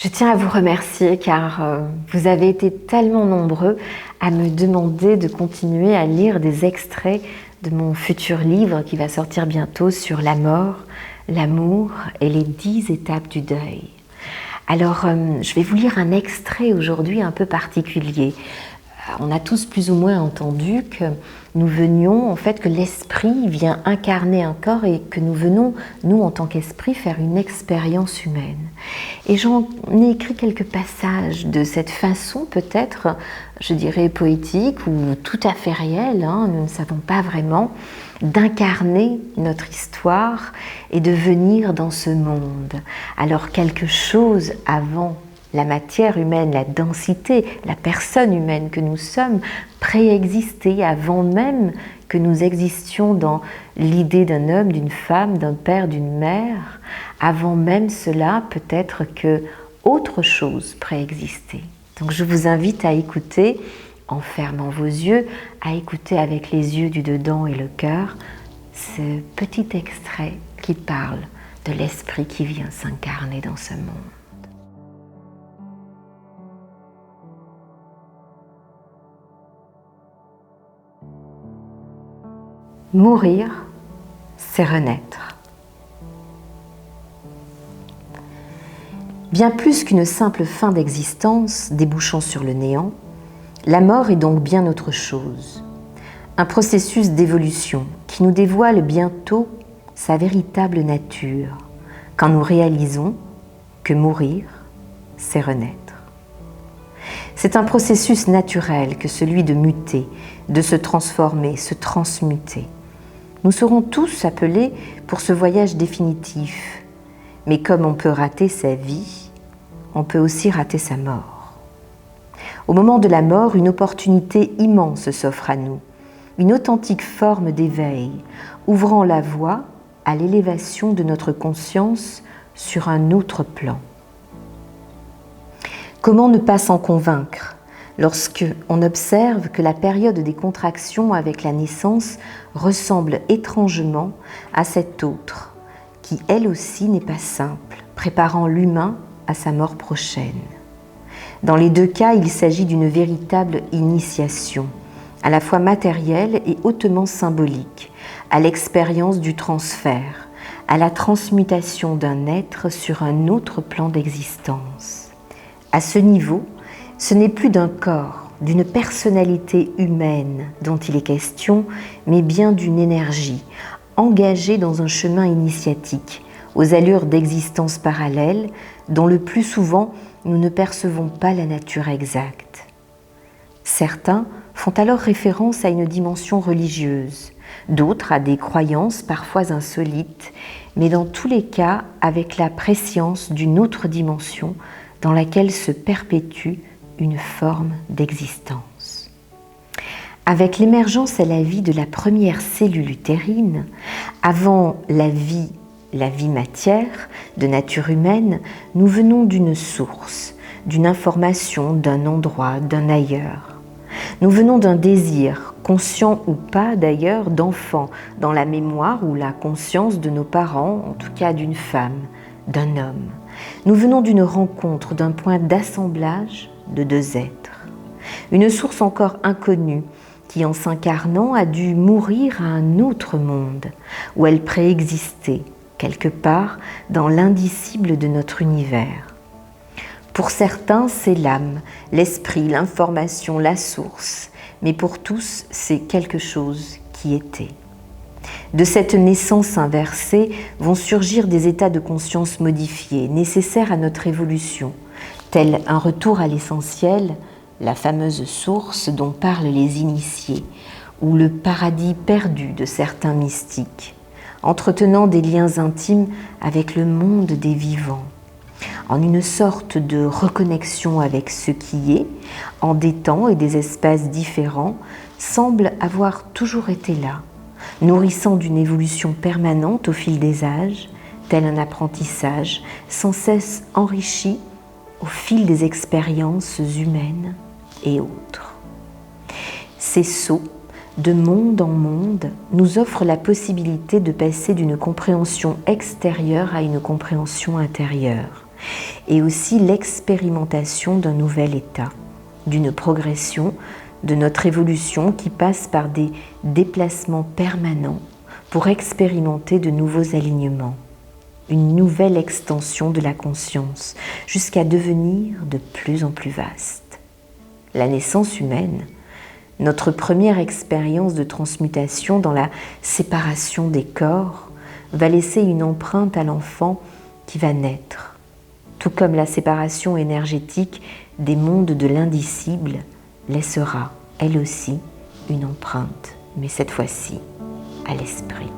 Je tiens à vous remercier car vous avez été tellement nombreux à me demander de continuer à lire des extraits de mon futur livre qui va sortir bientôt sur la mort, l'amour et les 10 étapes du deuil. Alors, je vais vous lire un extrait aujourd'hui un peu particulier. On a tous plus ou moins entendu que nous venions, en fait, que l'esprit vient incarner un corps et que nous venons, nous en tant qu'esprit, faire une expérience humaine. Et j'en ai écrit quelques passages de cette façon, peut-être, je dirais poétique ou tout à fait réelle, nous ne savons pas vraiment, d'incarner notre histoire et de venir dans ce monde. Alors quelque chose avant la matière humaine, la densité, la personne humaine que nous sommes préexistait avant même que nous existions dans l'idée d'un homme, d'une femme, d'un père, d'une mère. Avant même cela, peut-être que autre chose préexistait. Donc je vous invite à écouter, en fermant vos yeux, à écouter avec les yeux du dedans et le cœur, ce petit extrait qui parle de l'esprit qui vient s'incarner dans ce monde. Mourir, c'est renaître. Bien plus qu'une simple fin d'existence débouchant sur le néant, la mort est donc bien autre chose. Un processus d'évolution qui nous dévoile bientôt sa véritable nature, quand nous réalisons que mourir, c'est renaître. C'est un processus naturel que celui de muter, de se transformer, se transmuter. Nous serons tous appelés pour ce voyage définitif. Mais comme on peut rater sa vie, on peut aussi rater sa mort. Au moment de la mort, une opportunité immense s'offre à nous, une authentique forme d'éveil, ouvrant la voie à l'élévation de notre conscience sur un autre plan. Comment ne pas s'en convaincre lorsque on observe que la période des contractions avec la naissance ressemble étrangement à cette autre, qui elle aussi n'est pas simple, préparant l'humain à sa mort prochaine. Dans les deux cas, il s'agit d'une véritable initiation, à la fois matérielle et hautement symbolique, à l'expérience du transfert, à la transmutation d'un être sur un autre plan d'existence. À ce niveau, ce n'est plus d'un corps, d'une personnalité humaine dont il est question, mais bien d'une énergie, engagée dans un chemin initiatique, aux allures d'existence parallèle, dont le plus souvent nous ne percevons pas la nature exacte. Certains font alors référence à une dimension religieuse, d'autres à des croyances parfois insolites, mais dans tous les cas avec la prescience d'une autre dimension dans laquelle se perpétue une forme d'existence. Avec l'émergence à la vie de la première cellule utérine, avant la vie matière, de nature humaine, nous venons d'une source, d'une information, d'un endroit, d'un ailleurs. Nous venons d'un désir, conscient ou pas d'ailleurs, d'enfant, dans la mémoire ou la conscience de nos parents, en tout cas d'une femme, d'un homme. Nous venons d'une rencontre, d'un point d'assemblage de deux êtres. Une source encore inconnue qui, en s'incarnant, a dû mourir à un autre monde, où elle préexistait, quelque part dans l'indicible de notre univers. Pour certains, c'est l'âme, l'esprit, l'information, la source, mais pour tous, c'est quelque chose qui était. De cette naissance inversée vont surgir des états de conscience modifiés, nécessaires à notre évolution, tel un retour à l'essentiel, la fameuse source dont parlent les initiés, ou le paradis perdu de certains mystiques, entretenant des liens intimes avec le monde des vivants, en une sorte de reconnexion avec ce qui est, en des temps et des espaces différents, semble avoir toujours été là, nourrissant d'une évolution permanente au fil des âges, tel un apprentissage sans cesse enrichi au fil des expériences humaines et autres. Ces sauts, de monde en monde, nous offrent la possibilité de passer d'une compréhension extérieure à une compréhension intérieure, et aussi l'expérimentation d'un nouvel état, d'une progression de notre évolution qui passe par des déplacements permanents pour expérimenter de nouveaux alignements, une nouvelle extension de la conscience jusqu'à devenir de plus en plus vaste. La naissance humaine, notre première expérience de transmutation dans la séparation des corps, va laisser une empreinte à l'enfant qui va naître, tout comme la séparation énergétique des mondes de l'indicible laissera, elle aussi, une empreinte, mais cette fois-ci, à l'esprit.